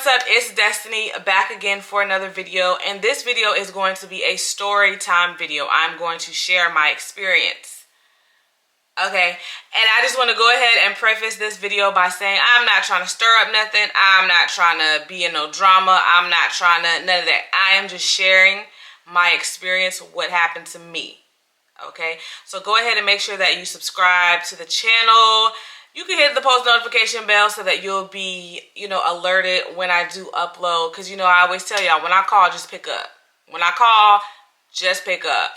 what's up? It's Destiny back again for another video, and this video is going to be a story time video. I'm going to share my experience. Okay, and I just want to go ahead and preface this video by saying I'm not trying to stir up nothing. I'm not trying to be in no drama. I'm not trying to none of that. I am just sharing my experience, what happened to me. Okay, so go ahead and make sure that you subscribe to the channel. You can hit the post notification bell so that you'll be, alerted when I do upload. Because, I always tell y'all, when I call, just pick up. When I call, just pick up.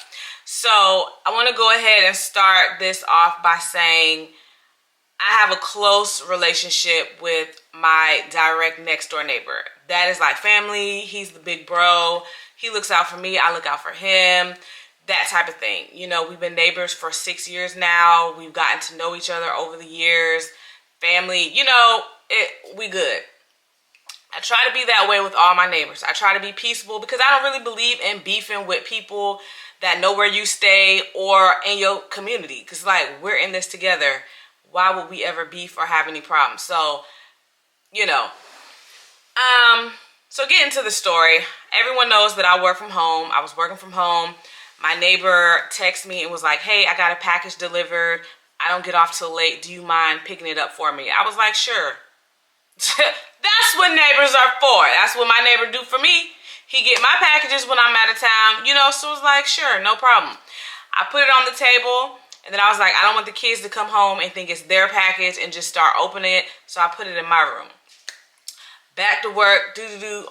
So I want to go ahead and start this off by saying I have a close relationship with my direct next door neighbor. That is like family. He's the big bro. He looks out for me. I look out for him. That type of thing. We've been neighbors for 6 years now. We've gotten to know each other over the years. Family, we good. I try to be that way with all my neighbors. I try to be peaceable because I don't really believe in beefing with people that know where you stay or in your community. Because, we're in this together. Why would we ever beef or have any problems? So, So getting to the story, everyone knows that I work from home. I was working from home. My neighbor texted me and was like, hey, I got a package delivered. I don't get off till late. Do you mind picking it up for me? I was like, sure. That's what neighbors are for. That's what my neighbor do for me. He get my packages when I'm out of town, so it was like, sure, no problem. I put it on the table, and then I was like, I don't want the kids to come home and think it's their package and just start opening it, so I put it in my room. Back to work,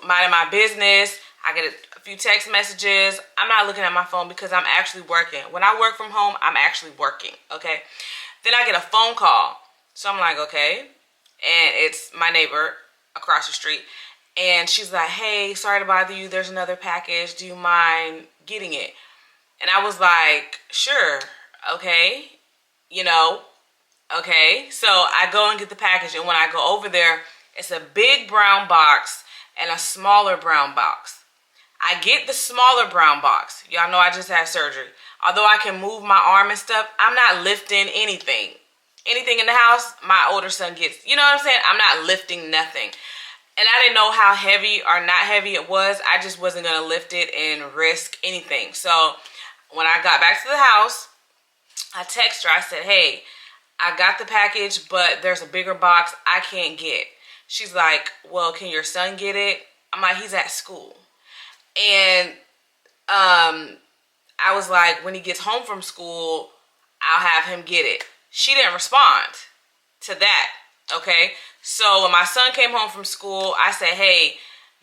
minding my business. I get a few text messages. I'm not looking at my phone because I'm actually working. When I work from home, I'm actually working, okay? Then I get a phone call. So I'm like, okay. And it's my neighbor across the street. And she's like, hey, sorry to bother you. There's another package. Do you mind getting it? And I was like, sure, okay. Okay. So I go and get the package. And when I go over there, it's a big brown box and a smaller brown box. I get the smaller brown box. Y'all know I just had surgery. Although I can move my arm and stuff, I'm not lifting anything. Anything in the house, my older son gets. You know what I'm saying? I'm not lifting nothing. And I didn't know how heavy or not heavy it was. I just wasn't going to lift it and risk anything. So when I got back to the house, I texted her. I said, hey, I got the package, but there's a bigger box I can't get. She's like, well, can your son get it? I'm like, he's at school. And I was like, when he gets home from school, I'll have him get it. She didn't respond to that, okay? So when my son came home from school, I said, hey,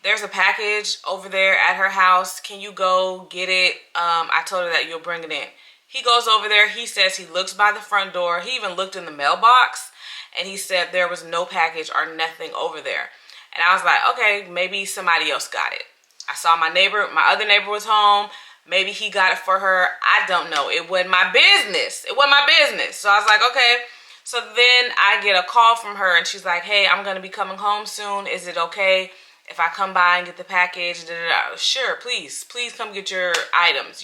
there's a package over there at her house. Can you go get it? I told her that you'll bring it in. He goes over there. He says he looks by the front door. He even looked in the mailbox, and he said there was no package or nothing over there. And I was like, okay, maybe somebody else got it. I saw my other neighbor was home. Maybe he got it for her. I don't know. It wasn't my business. It wasn't my business. So I was like, okay. So then I get a call from her, and she's like, hey, I'm going to be coming home soon. Is it okay if I come by and get the package? Sure, please. Please come get your items,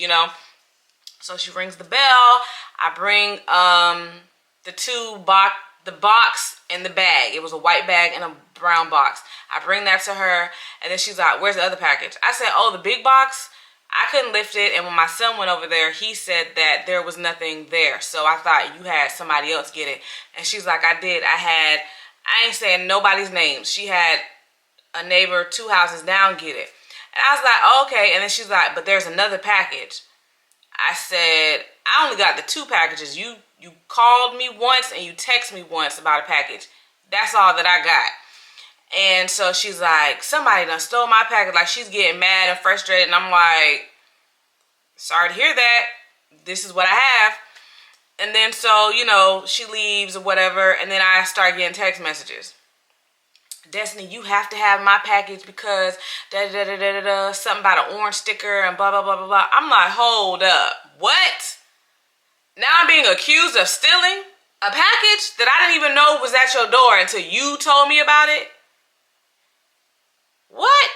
So she rings the bell. I bring the box and the bag. It was a white bag and a brown box. I bring that to her, and then she's like, where's the other package? I said, oh, the big box? I couldn't lift it, and when my son went over there, he said that there was nothing there, so I thought you had somebody else get it. And she's like, I did. I ain't saying nobody's name. She had a neighbor 2 houses down get it. And I was like, oh, okay. And then she's like, but there's another package. I said, I only got the 2 packages. You called me once and you texted me once about a package. That's all that I got. And so she's like, somebody done stole my package. Like, she's getting mad and frustrated. And I'm like, sorry to hear that. This is what I have. And then so, she leaves or whatever. And then I start getting text messages. Destiny, you have to have my package because something about an orange sticker and blah, blah, blah, blah, blah. I'm like, hold up. What? Now I'm being accused of stealing a package that I didn't even know was at your door until you told me about it? What?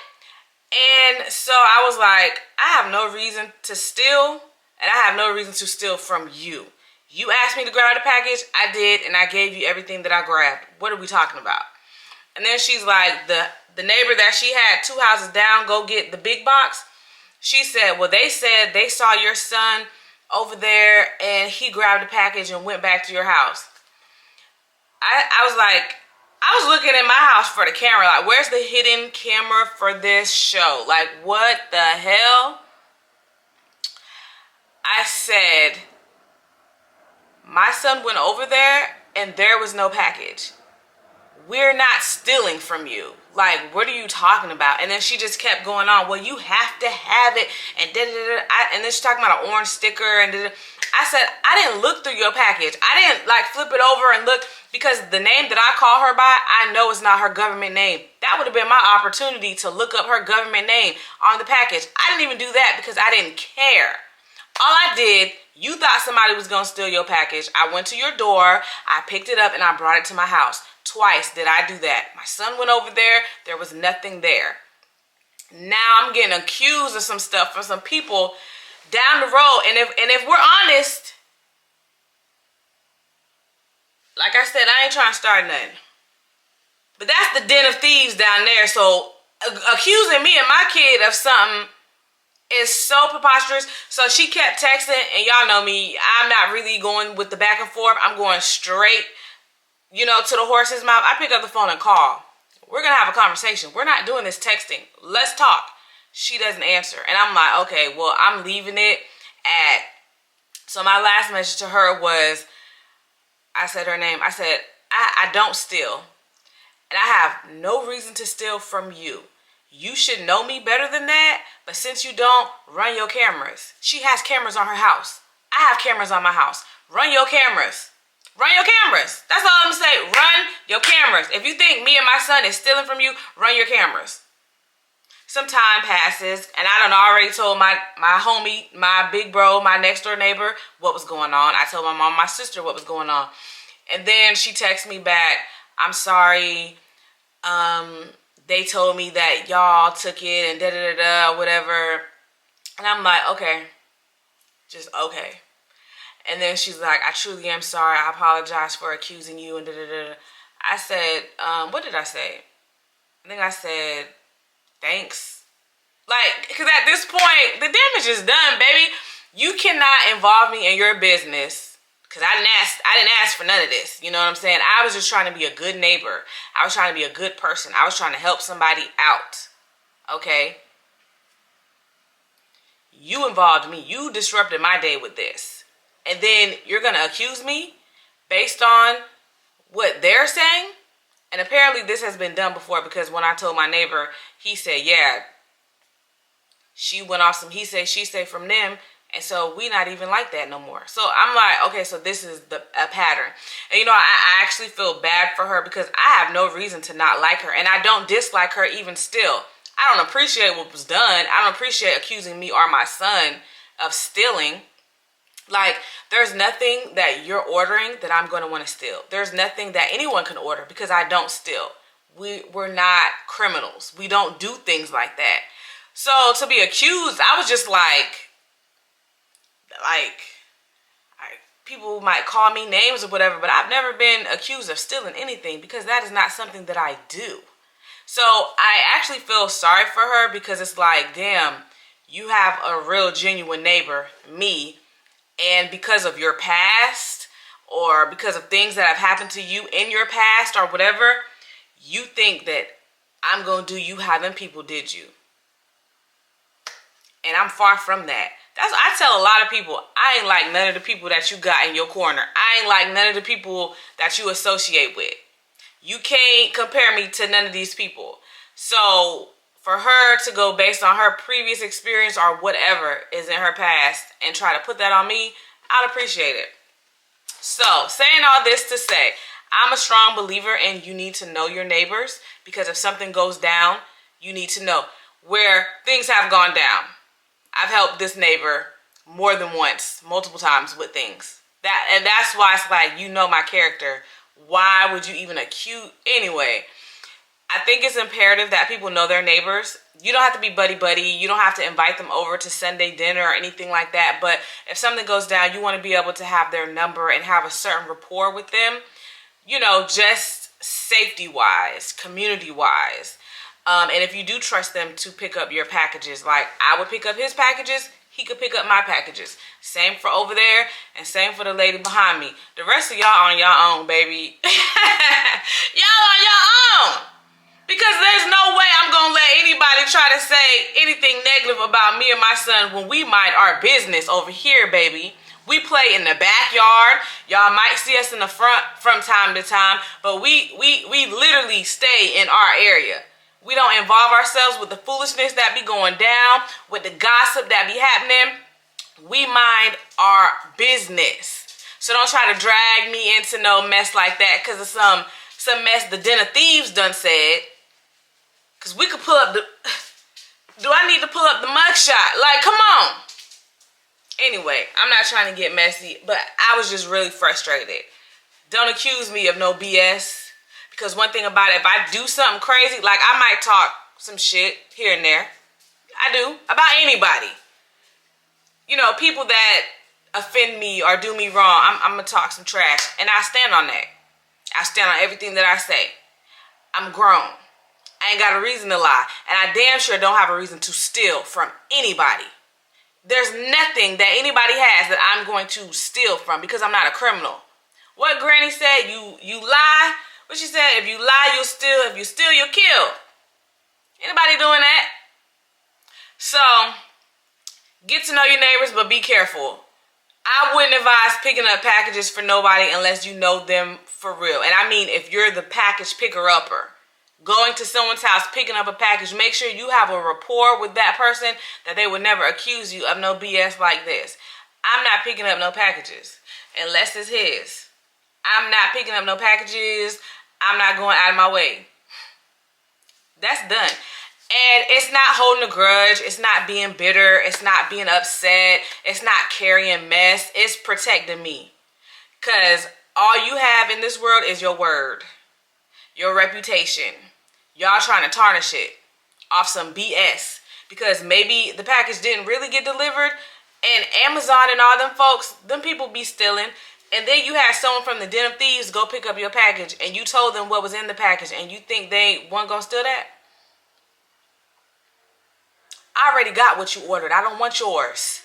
And so I was like, I have no reason to steal, and I have no reason to steal from you. You asked me to grab the package, I did, and I gave you everything that I grabbed. What are we talking about? And then she's like, the neighbor that she had 2 houses down go get the big box, she said, well, they said they saw your son over there and he grabbed a package and went back to your house. I was like, I was looking in my house for the camera. Like, where's the hidden camera for this show? Like, what the hell? I said, my son went over there and there was no package. We're not stealing from you. Like, what are you talking about? And then she just kept going on. Well, you have to have it. And and then she's talking about an orange sticker. And I said, I didn't look through your package. I didn't like flip it over and look, because the name that I call her by, I know it's not her government name. That would have been my opportunity to look up her government name on the package. I didn't even do that because I didn't care. All I did, you thought somebody was going to steal your package. I went to your door, I picked it up, and I brought it to my house. Twice did I do that. My son went over there. There was nothing there. Now I'm getting accused of some stuff from some people down the road. And if we're honest, like I said, I ain't trying to start nothing. But that's the den of thieves down there. So accusing me and my kid of something is so preposterous. So she kept texting, and y'all know me. I'm not really going with the back and forth. I'm going straight, you know, to the horse's mouth. I pick up the phone and call. We're going to have a conversation. We're not doing this texting. Let's talk. She doesn't answer. And I'm like, okay, well, I'm leaving it at... So my last message to her was, I said her name. I said, I don't steal. And I have no reason to steal from you. You should know me better than that. But since you don't, run your cameras. She has cameras on her house. I have cameras on my house. Run your cameras. Run your cameras. That's all I'm going to say. Run your cameras. If you think me and my son is stealing from you, run your cameras. Some time passes, and I done already told my homie, my big bro, my next door neighbor what was going on. I told my mom, my sister what was going on. And then she texted me back, I'm sorry. They told me that y'all took it and da-da-da-da, whatever. And I'm like, okay. Just okay. And then she's like, I truly am sorry. I apologize for accusing you and da-da-da. I said, what did I say? I think I said, thanks. Like, because at this point, the damage is done, baby. You cannot involve me in your business. Because I didn't ask for none of this. You know what I'm saying? I was just trying to be a good neighbor. I was trying to be a good person. I was trying to help somebody out. Okay? You involved me. You disrupted my day with this. And then you're going to accuse me based on what they're saying? And apparently this has been done before, because when I told my neighbor, he said, yeah, she went off some he say, she say from them. And so we not even like that no more. So I'm like, okay, so this is a pattern. And you know, I actually feel bad for her, because I have no reason to not like her. And I don't dislike her even still. I don't appreciate what was done. I don't appreciate accusing me or my son of stealing. Like, there's nothing that you're ordering that I'm going to want to steal. There's nothing that anyone can order, because I don't steal. We're not criminals. We don't do things like that. So to be accused, I was just like people might call me names or whatever, but I've never been accused of stealing anything, because that is not something that I do. So I actually feel sorry for her, because it's like, damn, you have a real genuine neighbor, me. And because of your past, or because of things that have happened to you in your past or whatever, you think that I'm going to do you how them people did you. And I'm far from that. I tell a lot of people, I ain't like none of the people that you got in your corner. I ain't like none of the people that you associate with. You can't compare me to none of these people. So for her to go based on her previous experience or whatever is in her past and try to put that on me, I'd appreciate it. So, saying all this to say, I'm a strong believer in you need to know your neighbors, because if something goes down, you need to know where things have gone down. I've helped this neighbor more than once, multiple times with things. And that's why it's like, you know my character. Why would you even accuse? Anyway, I think it's imperative that people know their neighbors. You don't have to be buddy-buddy. You don't have to invite them over to Sunday dinner or anything like that. But if something goes down, you want to be able to have their number and have a certain rapport with them. You know, just safety-wise, community-wise. And if you do trust them to pick up your packages, like I would pick up his packages, he could pick up my packages. Same for over there and same for the lady behind me. The rest of y'all on your own, baby. Y'all on your own. Because there's no way I'm going to let anybody try to say anything negative about me and my son when we mind our business over here, baby. We play in the backyard. Y'all might see us in the front from time to time, but we literally stay in our area. We don't involve ourselves with the foolishness that be going down, with the gossip that be happening. We mind our business. So don't try to drag me into no mess like that because of some mess the den of thieves done said. Because we could pull up the... Do I need to pull up the mugshot? Like, come on. Anyway, I'm not trying to get messy, but I was just really frustrated. Don't accuse me of no BS. Because one thing about it, if I do something crazy, like I might talk some shit here and there. I do. About anybody. You know, people that offend me or do me wrong, I'm going to talk some trash. And I stand on that. I stand on everything that I say. I'm grown. I ain't got a reason to lie. And I damn sure don't have a reason to steal from anybody. There's nothing that anybody has that I'm going to steal from because I'm not a criminal. What Granny said, you lie. What she said, if you lie, you'll steal. If you steal, you'll kill. Anybody doing that? So, get to know your neighbors, but be careful. I wouldn't advise picking up packages for nobody unless you know them for real. And I mean, if you're the package picker-upper, going to someone's house, picking up a package, make sure you have a rapport with that person that they would never accuse you of no BS like this. I'm not picking up no packages unless it's his. I'm not picking up no packages. I'm not going out of my way. That's done. And it's not holding a grudge. It's not being bitter. It's not being upset. It's not carrying mess. It's protecting me. Because all you have in this world is your word, your reputation. Y'all trying to tarnish it off some BS. Because maybe the package didn't really get delivered. And Amazon and all them folks, them people be stealing. And then you had someone from the den of thieves go pick up your package and you told them what was in the package and you think they weren't going to steal that? I already got what you ordered. I don't want yours.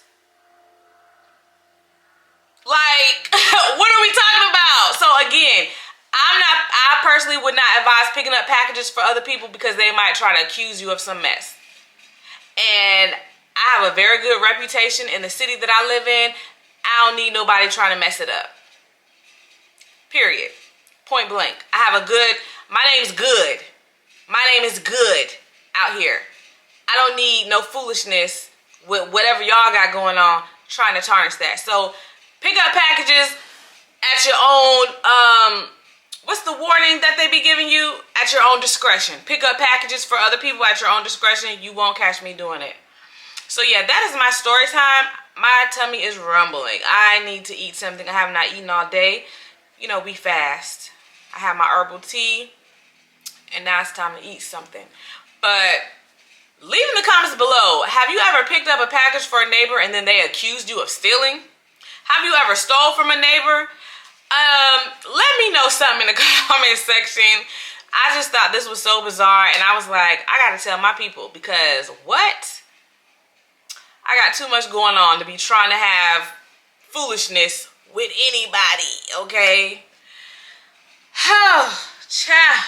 Like, what are we talking about? So again, I personally would not advise picking up packages for other people because they might try to accuse you of some mess. And I have a very good reputation in the city that I live in. I don't need nobody trying to mess it up. Period. Point blank. I have a good, my name's good. My name is good out here. I don't need no foolishness with whatever y'all got going on trying to tarnish that. So pick up packages at your own, what's the warning that they be giving you? At your own discretion. Pick up packages for other people at your own discretion. You won't catch me doing it. So yeah, that is my story time. My tummy is rumbling. I need to eat something. I have not eaten all day. You know, we fast. I have my herbal tea. And now it's time to eat something. But leave in the comments below. Have you ever picked up a package for a neighbor and then they accused you of stealing? Have you ever stole from a neighbor? Let me know something in the comment section. I just thought this was so bizarre. And I was like, I got to tell my people. Because what? I got too much going on to be trying to have foolishness with anybody, okay? Oh, child.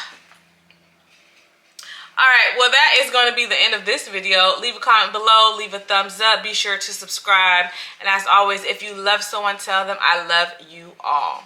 Alright, well that is going to be the end of this video. Leave a comment below, leave a thumbs up, be sure to subscribe. And as always, if you love someone, tell them I love you all.